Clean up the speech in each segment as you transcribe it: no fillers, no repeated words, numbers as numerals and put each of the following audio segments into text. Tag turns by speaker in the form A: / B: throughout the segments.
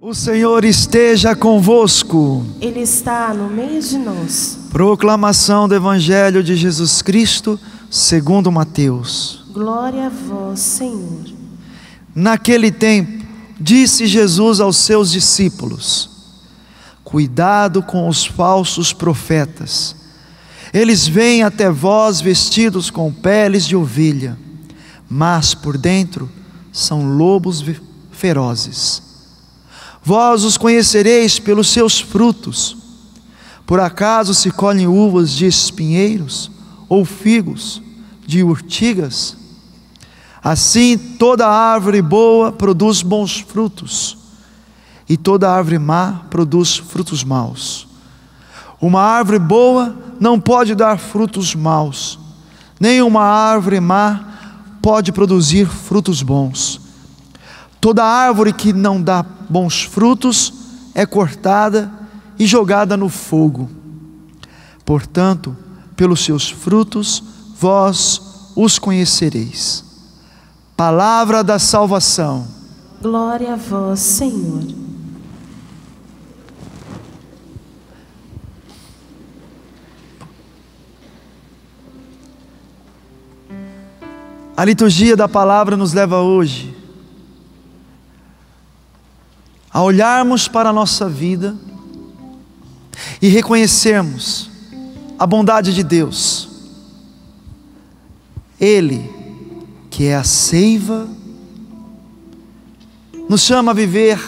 A: O Senhor esteja convosco.
B: Ele está no meio de nós.
A: Proclamação do Evangelho de Jesus Cristo, segundo Mateus.
B: Glória a vós, Senhor.
A: Naquele tempo, disse Jesus aos seus discípulos: cuidado com os falsos profetas. Eles vêm até vós vestidos com peles de ovelha, mas por dentro são lobos ferozes. Vós os conhecereis pelos seus frutos. Por acaso se colhem uvas de espinheiros ou figos de urtigas? Assim toda árvore boa produz bons frutos, e toda árvore má produz frutos maus. Uma árvore boa não pode dar frutos maus, nem uma árvore má pode produzir frutos bons. Toda árvore que não dá bons frutos é cortada e jogada no fogo. Portanto, pelos seus frutos vós os conhecereis. Palavra da salvação.
B: Glória a vós, Senhor.
A: A liturgia da palavra nos leva hoje a olharmos para a nossa vida e reconhecermos a bondade de Deus. Ele, que é a seiva, nos chama a viver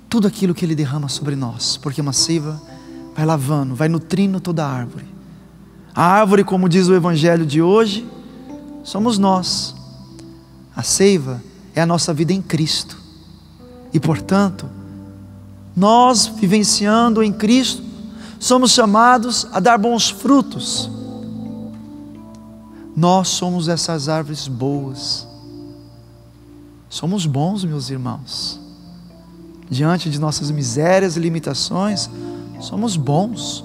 A: tudo aquilo que Ele derrama sobre nós, porque uma seiva vai lavando, vai nutrindo toda a árvore. A árvore, como diz o Evangelho de hoje, somos nós. A seiva é a nossa vida em Cristo, e portanto, nós vivenciando em Cristo, somos chamados a dar bons frutos. Nós somos essas árvores boas, somos bons, meus irmãos, diante de nossas misérias e limitações, somos bons,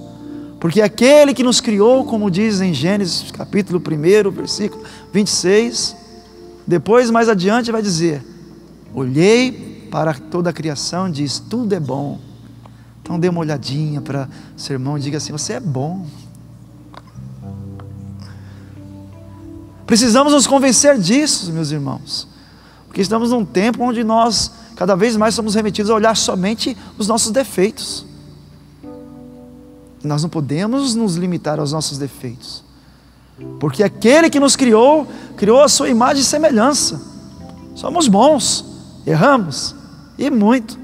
A: porque aquele que nos criou, como diz em Gênesis capítulo 1, versículo 26, depois mais adiante vai dizer: olhei para toda a criação e diz, tudo é bom. Então dê uma olhadinha para o seu irmão e diga assim: você é bom. Precisamos nos convencer disso, meus irmãos, porque estamos num tempo onde nós cada vez mais somos remetidos a olhar somente os nossos defeitos. Nós não podemos nos limitar aos nossos defeitos, porque aquele que nos criou, criou a sua imagem e semelhança. Somos bons, erramos, e muito,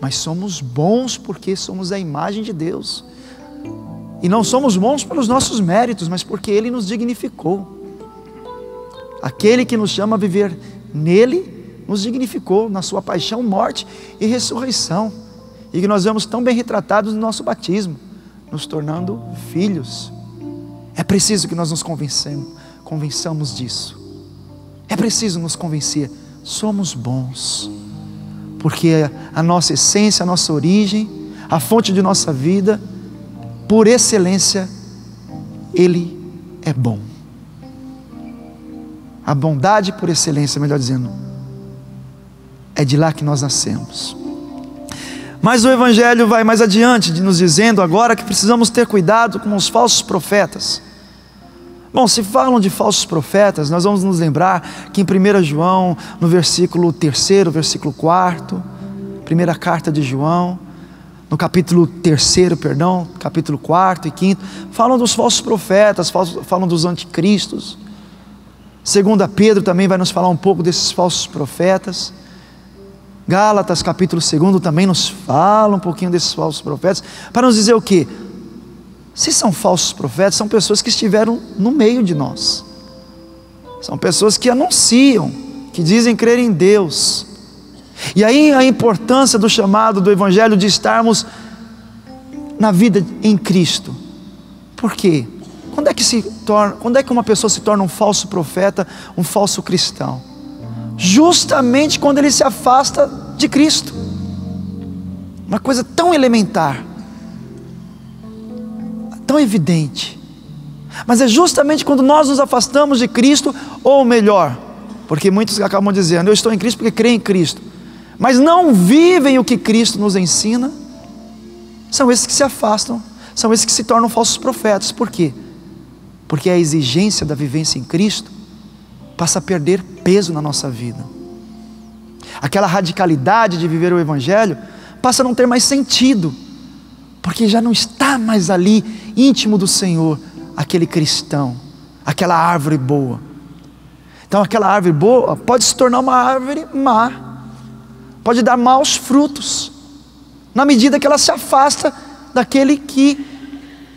A: mas somos bons porque somos a imagem de Deus, e não somos bons pelos nossos méritos, mas porque Ele nos dignificou. Aquele que nos chama a viver nele, nos dignificou na sua paixão, morte e ressurreição, e que nós vemos tão bem retratados no nosso batismo, nos tornando filhos. É preciso que nós nos convençamos disso. É preciso nos convencer, somos bons, porque a nossa essência, a nossa origem, a fonte de nossa vida, por excelência, Ele é bom. A bondade por excelência, melhor dizendo, é de lá que nós nascemos. Mas o Evangelho vai mais adiante, nos dizendo agora que precisamos ter cuidado com os falsos profetas. Bom, se falam de falsos profetas, nós vamos nos lembrar que em 1 João, no versículo 3, versículo 4, primeira carta de João, no capítulo 3, capítulo 4 e 5, falam dos falsos profetas, falam dos anticristos. 2 Pedro também vai nos falar um pouco desses falsos profetas. Gálatas capítulo 2 também nos fala um pouquinho desses falsos profetas, para nos dizer o quê? Se são falsos profetas, são pessoas que estiveram no meio de nós, são pessoas que anunciam, que dizem crer em Deus. E aí a importância do chamado do Evangelho de estarmos na vida em Cristo. Por quê? Quando é que uma pessoa se torna um falso profeta, um falso cristão? Justamente quando ele se afasta de Cristo. Uma coisa tão elementar, tão evidente, mas é justamente quando nós nos afastamos de Cristo, ou melhor, Porque muitos acabam dizendo: eu estou em Cristo porque creio em Cristo, mas não vivem o que Cristo nos ensina. São esses que se afastam, são esses que se tornam falsos profetas. Por quê? Porque a exigência da vivência em Cristo passa a perder peso na nossa vida. Aquela radicalidade de viver o Evangelho passa a não ter mais sentido, porque já não está mais ali íntimo do Senhor aquele cristão, aquela árvore boa. Então aquela árvore boa pode se tornar uma árvore má, pode dar maus frutos, na medida que ela se afasta daquele que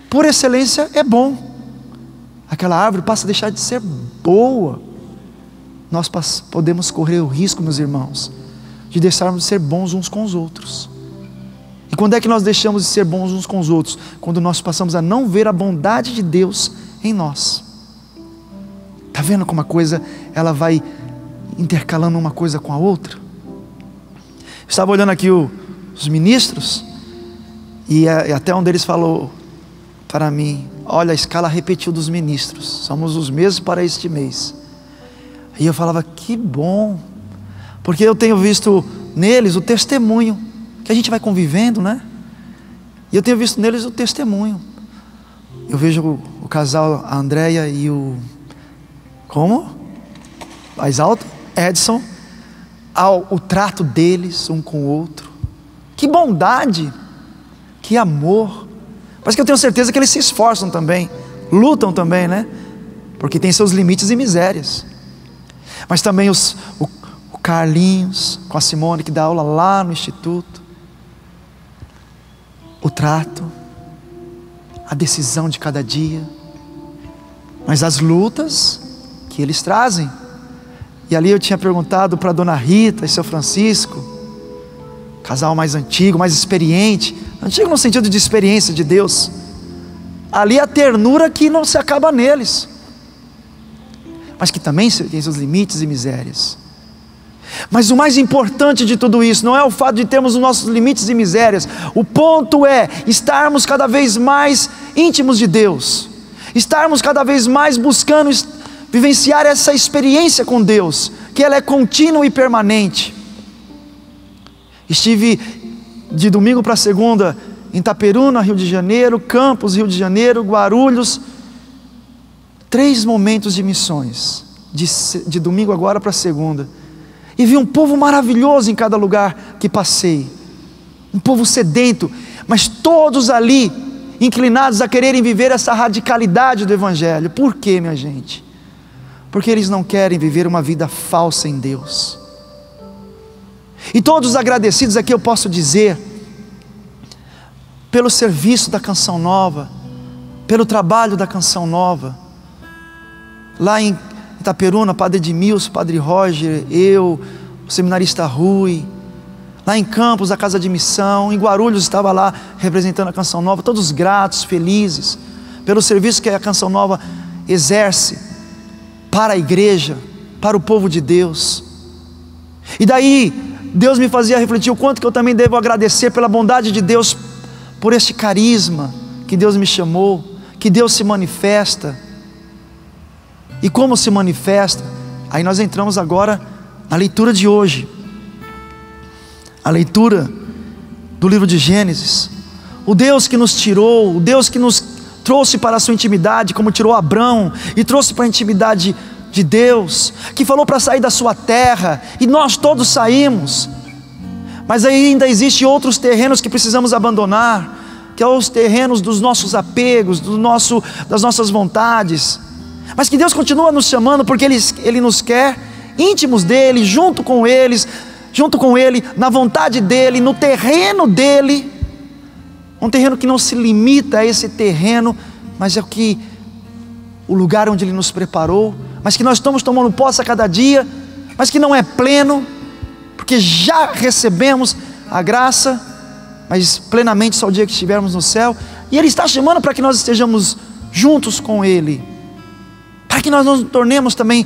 A: por excelência é bom. Aquela árvore passa a deixar de ser boa. Nós podemos correr o risco, meus irmãos, de deixarmos de ser bons uns com os outros. E quando é que nós deixamos de ser bons uns com os outros? Quando nós passamos a não ver a bondade de Deus em nós. Está vendo como a coisa ela vai intercalando uma coisa com a outra? Eu estava olhando aqui os ministros, e até um deles falou para mim: olha, a escala repetiu dos ministros, somos os mesmos para este mês. E eu falava: que bom, porque eu tenho visto neles o testemunho, que a gente vai convivendo, né? E eu tenho visto neles o testemunho. Eu vejo o casal, a Andréia e o... como? Mais alto? Edson. O trato deles um com o outro. Que bondade, que amor. Mas que eu tenho certeza que eles se esforçam também, lutam também, né? Porque tem seus limites e misérias. Mas também o Carlinhos com a Simone, que dá aula lá no instituto. O trato, a decisão de cada dia, mas as lutas que eles trazem. E ali eu tinha perguntado para a dona Rita e seu Francisco, casal mais antigo, mais experiente, antigo no sentido de experiência de Deus, ali a ternura que não se acaba neles, mas que também tem seus limites e misérias. Mas o mais importante de tudo isso não é o fato de termos os nossos limites e misérias. O ponto é estarmos cada vez mais íntimos de Deus, estarmos cada vez mais buscando vivenciar essa experiência com Deus, que ela é contínua e permanente. Estive de domingo para segunda em Itaperuna, Rio de Janeiro, Campos, Rio de Janeiro, Guarulhos. 3 momentos de missões, de domingo agora para segunda. E vi um povo maravilhoso em cada lugar que passei, um povo sedento, mas todos ali inclinados a quererem viver essa radicalidade do Evangelho. Por quê, minha gente? Porque eles não querem viver uma vida falsa em Deus. E todos agradecidos aqui eu posso dizer, pelo serviço da Canção Nova, pelo trabalho da Canção Nova. Lá em Itaperuna, Padre Edmilson, Padre Roger, eu, o seminarista Rui. Lá em Campos, a Casa de Missão. Em Guarulhos estava lá representando a Canção Nova, todos gratos, felizes pelo serviço que a Canção Nova exerce para a igreja, para o povo de Deus. E daí Deus me fazia refletir o quanto que eu também devo agradecer pela bondade de Deus, por este carisma que Deus me chamou, que Deus se manifesta. E como se manifesta? Aí nós entramos agora na leitura de hoje, a leitura do livro de Gênesis. O Deus que nos tirou, o Deus que nos trouxe para a sua intimidade, como tirou Abrão e trouxe para a intimidade de Deus, que falou para sair da sua terra, e nós todos saímos. Mas ainda existem outros terrenos que precisamos abandonar, que são os terrenos dos nossos apegos, das nossas vontades. Mas que Deus continua nos chamando, porque Ele nos quer íntimos dEle, junto com Ele, na vontade dEle, no terreno dEle. Um terreno que não se limita a esse terreno, mas é o lugar onde Ele nos preparou, mas que nós estamos tomando posse a cada dia, mas que não é pleno, porque já recebemos a graça, mas plenamente só o dia que estivermos no céu. E Ele está chamando para que nós estejamos juntos com Ele, para que nós não nos tornemos também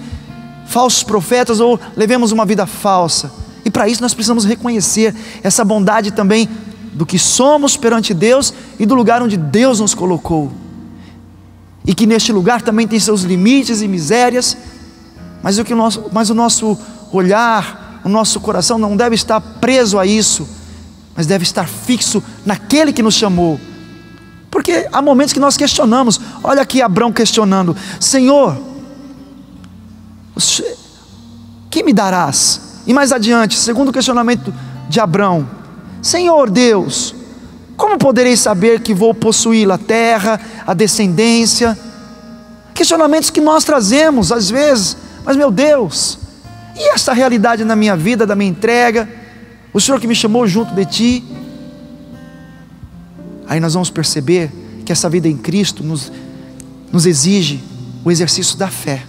A: falsos profetas ou levemos uma vida falsa. E para isso nós precisamos reconhecer essa bondade também do que somos perante Deus e do lugar onde Deus nos colocou, e que neste lugar também tem seus limites e misérias, Mas o nosso olhar, o nosso coração não deve estar preso a isso, mas deve estar fixo naquele que nos chamou. Porque há momentos que nós questionamos. Olha aqui Abrão questionando: Senhor, que me darás? E mais adiante, segundo o questionamento de Abrão: Senhor Deus, como poderei saber que vou possuí-la, a terra, a descendência? Questionamentos que nós trazemos às vezes. Mas meu Deus, e essa realidade na minha vida, da minha entrega, o Senhor que me chamou junto de Ti? Aí nós vamos perceber que essa vida em Cristo nos exige o exercício da fé,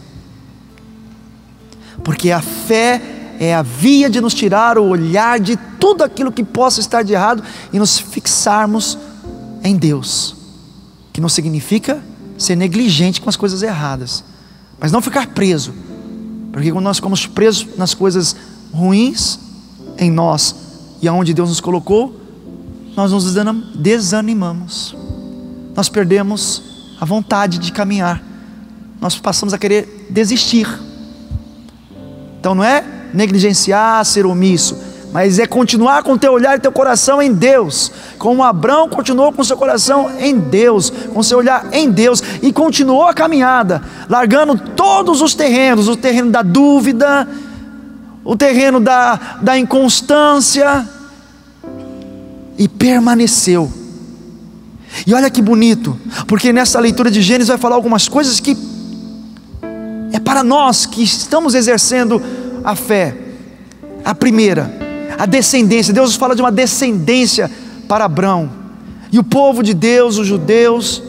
A: porque a fé é a via de nos tirar o olhar de tudo aquilo que possa estar de errado e nos fixarmos em Deus, que não significa ser negligente com as coisas erradas, mas não ficar preso, porque quando nós ficamos presos nas coisas ruins em nós e aonde Deus nos colocou, nós nos desanimamos, nós perdemos a vontade de caminhar, nós passamos a querer desistir. Então não é negligenciar, ser omisso, mas é continuar com o teu olhar e teu coração em Deus, como Abrão continuou com o seu coração em Deus, com o seu olhar em Deus, e continuou a caminhada, largando todos os terrenos, o terreno da dúvida, o terreno da inconstância, e permaneceu. E olha que bonito, porque nessa leitura de Gênesis vai falar algumas coisas que é para nós que estamos exercendo a fé. A primeira, a descendência. Deus fala de uma descendência para Abrão, e o povo de Deus, os judeus,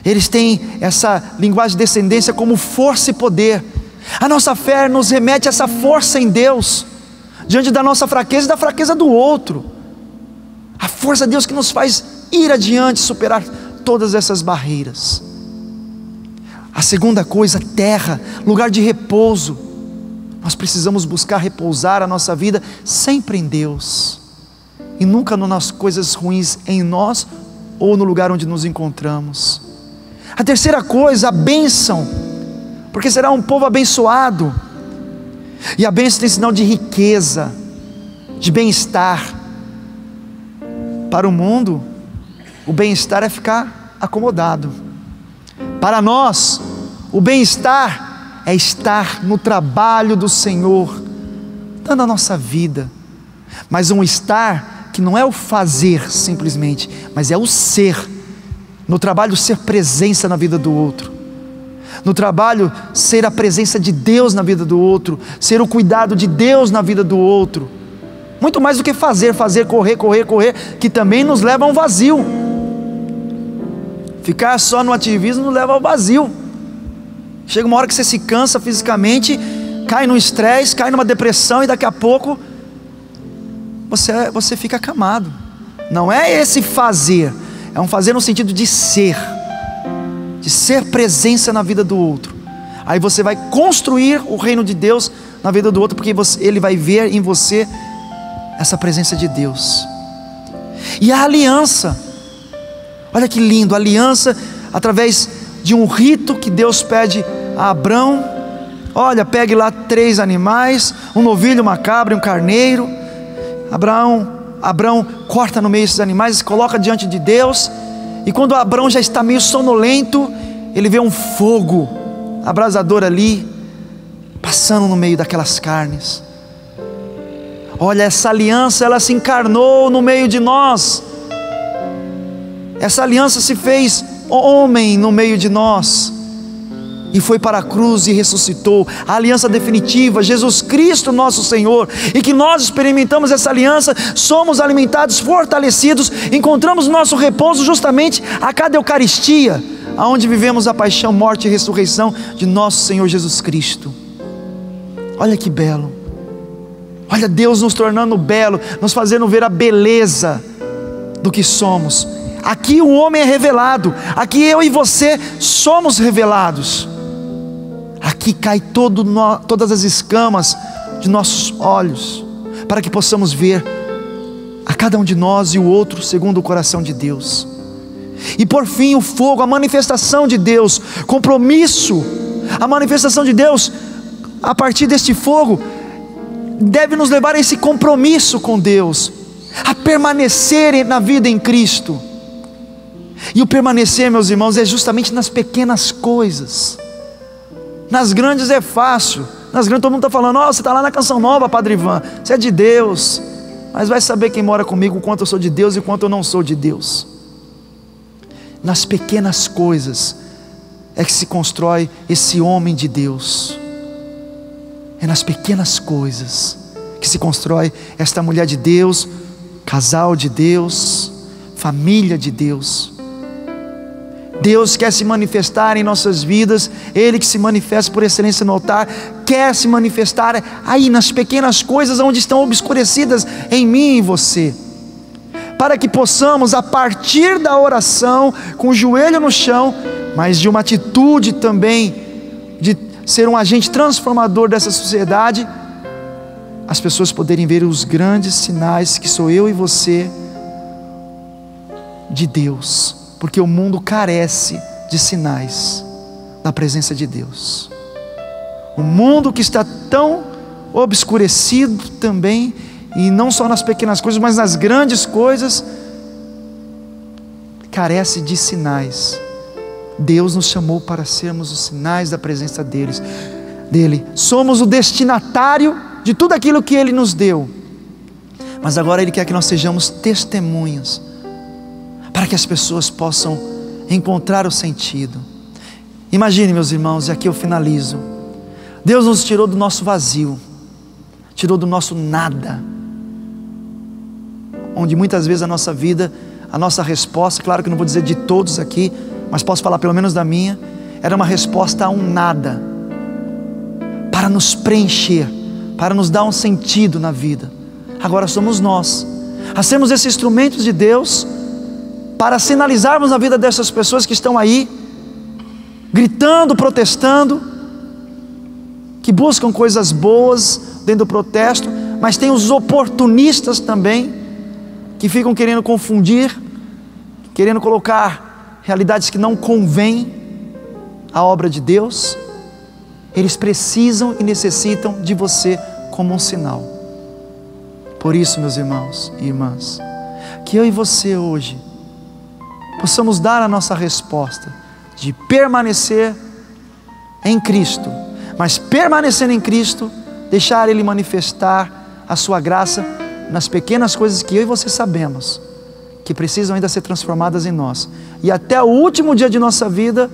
A: eles têm essa linguagem de descendência como força e poder. A nossa fé nos remete a essa força em Deus, diante da nossa fraqueza e da fraqueza do outro. A força de Deus que nos faz ir adiante, superar todas essas barreiras. A segunda coisa, terra, lugar de repouso. Nós precisamos buscar repousar a nossa vida sempre em Deus, e nunca nas coisas ruins em nós ou no lugar onde nos encontramos. A terceira coisa, a bênção, porque será um povo abençoado, e a bênção tem sinal de riqueza, de bem-estar. Para o mundo, o bem-estar é ficar acomodado. Para nós, o bem-estar é estar no trabalho do Senhor, dando a nossa vida. Mas um estar que não é o fazer simplesmente, mas é o ser. No trabalho, ser presença na vida do outro. No trabalho, ser a presença de Deus na vida do outro, ser o cuidado de Deus na vida do outro. Muito mais do que fazer, correr, que também nos leva a um vazio. Ficar só no ativismo nos leva ao vazio. Chega uma hora que você se cansa fisicamente, cai no estresse, cai numa depressão, e daqui a pouco você fica acamado. Não é esse fazer, é um fazer no sentido de ser presença na vida do outro. Aí você vai construir o reino de Deus na vida do outro, porque ele vai ver em você essa presença de Deus. E a aliança, olha que lindo, a aliança através de um rito que Deus pede a Abrão. Olha, pegue lá 3 animais, um novilho, uma cabra e um carneiro. Abrão corta no meio esses animais, coloca diante de Deus, e quando Abrão já está meio sonolento, ele vê um fogo abrasador ali, passando no meio daquelas carnes. Olha, essa aliança, ela se encarnou no meio de nós. Essa aliança se fez homem no meio de nós, e foi para a cruz e ressuscitou. A aliança definitiva, Jesus Cristo nosso Senhor, e que nós experimentamos essa aliança, somos alimentados, fortalecidos, encontramos nosso repouso justamente a cada Eucaristia, aonde vivemos a paixão, morte e ressurreição de nosso Senhor Jesus Cristo. Olha que belo. Olha Deus nos tornando belo, nos fazendo ver a beleza do que somos. Aqui o homem é revelado, aqui eu e você somos revelados. Aqui cai todas as escamas de nossos olhos, para que possamos ver a cada um de nós e o outro segundo o coração de Deus. E por fim o fogo, a manifestação de Deus, compromisso A manifestação de Deus, a partir deste fogo, deve nos levar a esse compromisso com Deus, a permanecer na vida em Cristo. E o permanecer, meus irmãos, é justamente nas pequenas coisas. Nas grandes é fácil. Nas grandes todo mundo está falando: você está lá na Canção Nova, Padre Ivan, você é de Deus. Mas vai saber quem mora comigo o quanto eu sou de Deus e o quanto eu não sou de Deus. Nas pequenas coisas é que se constrói esse homem de Deus. É nas pequenas coisas que se constrói esta mulher de Deus, casal de Deus, família de Deus. Deus quer se manifestar em nossas vidas. Ele que se manifesta por excelência no altar, quer se manifestar aí nas pequenas coisas onde estão obscurecidas em mim e em você, para que possamos, a partir da oração, com o joelho no chão, mas de uma atitude também de ser um agente transformador dessa sociedade, as pessoas poderem ver os grandes sinais que sou eu e você de Deus, porque o mundo carece de sinais da presença de Deus. O mundo que está tão obscurecido também, e não só nas pequenas coisas, mas nas grandes coisas, carece de sinais. Deus nos chamou para sermos os sinais da presença dele. Somos o destinatário de tudo aquilo que Ele nos deu, mas agora Ele quer que nós sejamos testemunhas, para que as pessoas possam encontrar o sentido. Imagine, meus irmãos, e aqui eu finalizo. Deus nos tirou do nosso vazio, tirou do nosso nada, onde muitas vezes a nossa vida, a nossa resposta, claro que não vou dizer de todos aqui, mas posso falar pelo menos da minha, era uma resposta a um nada, para nos preencher, para nos dar um sentido na vida. Agora somos nós a sermos esses instrumentos de Deus, para sinalizarmos na vida dessas pessoas que estão aí, gritando, protestando, que buscam coisas boas dentro do protesto, mas tem os oportunistas também, que ficam querendo confundir, querendo colocar realidades que não convêm à obra de Deus. Eles precisam e necessitam de você como um sinal. Por isso, meus irmãos e irmãs, que eu e você hoje possamos dar a nossa resposta de permanecer em Cristo, mas permanecendo em Cristo, deixar Ele manifestar a sua graça nas pequenas coisas que eu e você sabemos que precisam ainda ser transformadas em nós, e até o último dia de nossa vida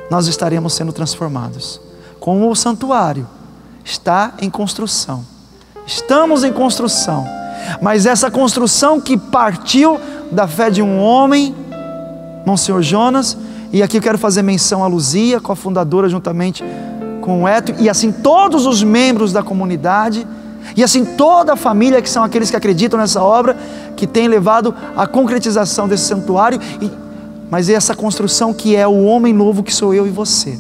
A: nós estaremos sendo transformados. Como o santuário está em construção, estamos em construção, mas essa construção que partiu da fé de um homem, Monsenhor Jonas, e aqui eu quero fazer menção a Luzia, cofundadora, juntamente com o Eto, e assim todos os membros da comunidade, e assim toda a família, que são aqueles que acreditam nessa obra, que tem levado à concretização desse santuário, mas é essa construção que é o homem novo que sou eu e você,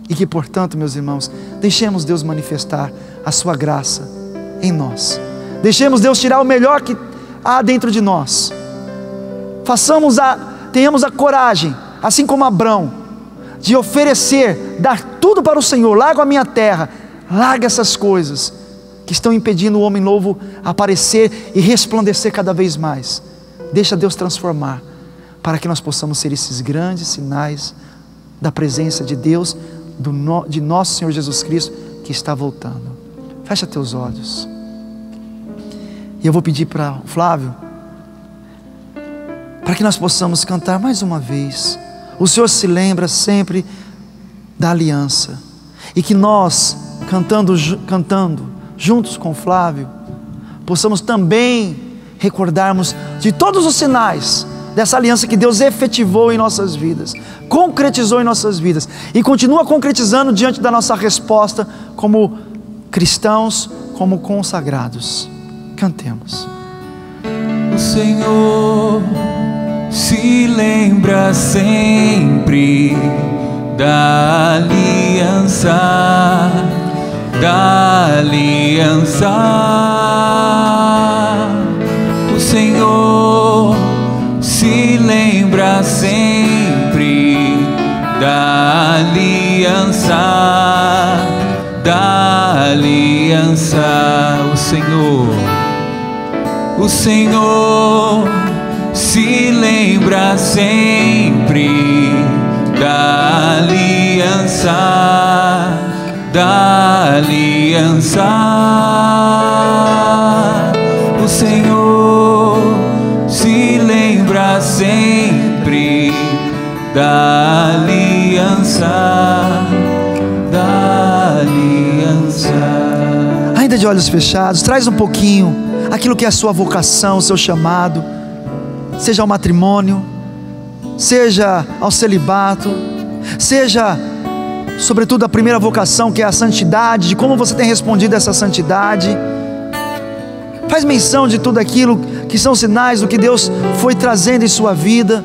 A: e que portanto, meus irmãos, deixemos Deus manifestar a sua graça em nós, deixemos Deus tirar o melhor que há dentro de nós, tenhamos a coragem, assim como Abrão, de oferecer, dar tudo para o Senhor. Larga a minha terra, larga essas coisas que estão impedindo o homem novo aparecer e resplandecer cada vez mais. Deixa Deus transformar, para que nós possamos ser esses grandes sinais da presença de Deus, de nosso Senhor Jesus Cristo, que está voltando. Fecha teus olhos, e eu vou pedir para o Flávio, para que nós possamos cantar mais uma vez. O Senhor se lembra sempre da aliança, e que nós, cantando juntos com o Flávio, possamos também recordarmos de todos os sinais dessa aliança que Deus efetivou em nossas vidas, concretizou em nossas vidas, e continua concretizando diante da nossa resposta como cristãos, como consagrados. Cantemos.
C: O Senhor se lembra sempre da aliança, O Senhor se lembra sempre da aliança, o Senhor se lembra sempre da aliança, o Senhor se lembra sempre da aliança.
A: Ainda de olhos fechados, traz um pouquinho aquilo que é a sua vocação, o seu chamado, seja ao matrimônio, seja ao celibato, seja sobretudo a primeira vocação, que é a santidade, de como você tem respondido a essa santidade. Faz menção de tudo aquilo que são sinais do que Deus foi trazendo em sua vida.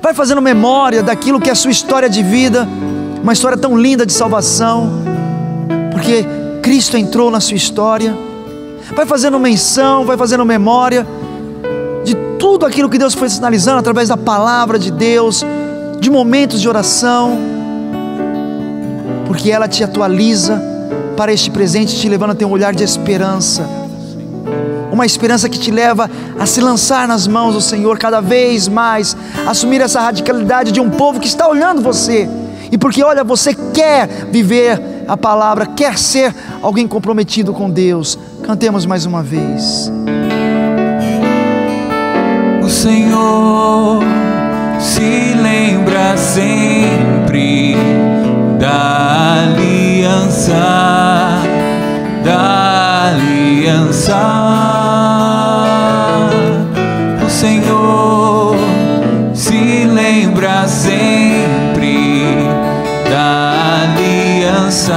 A: Vai fazendo memória daquilo que é a sua história de vida, uma história tão linda de salvação, porque Cristo entrou na sua história. Vai fazendo menção, vai fazendo memória de tudo aquilo que Deus foi sinalizando através da palavra de Deus, de momentos de oração, porque ela te atualiza para este presente, te levando a ter um olhar de esperança, uma esperança que te leva a se lançar nas mãos do Senhor cada vez mais, assumir essa radicalidade de um povo que está olhando você, e porque olha, você quer viver a palavra, quer ser alguém comprometido com Deus. Cantemos mais uma vez.
C: O Senhor se lembra sempre da aliança, o Senhor se lembra sempre da aliança,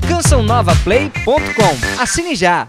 D: CançãoNovaPlay.com. Assine já!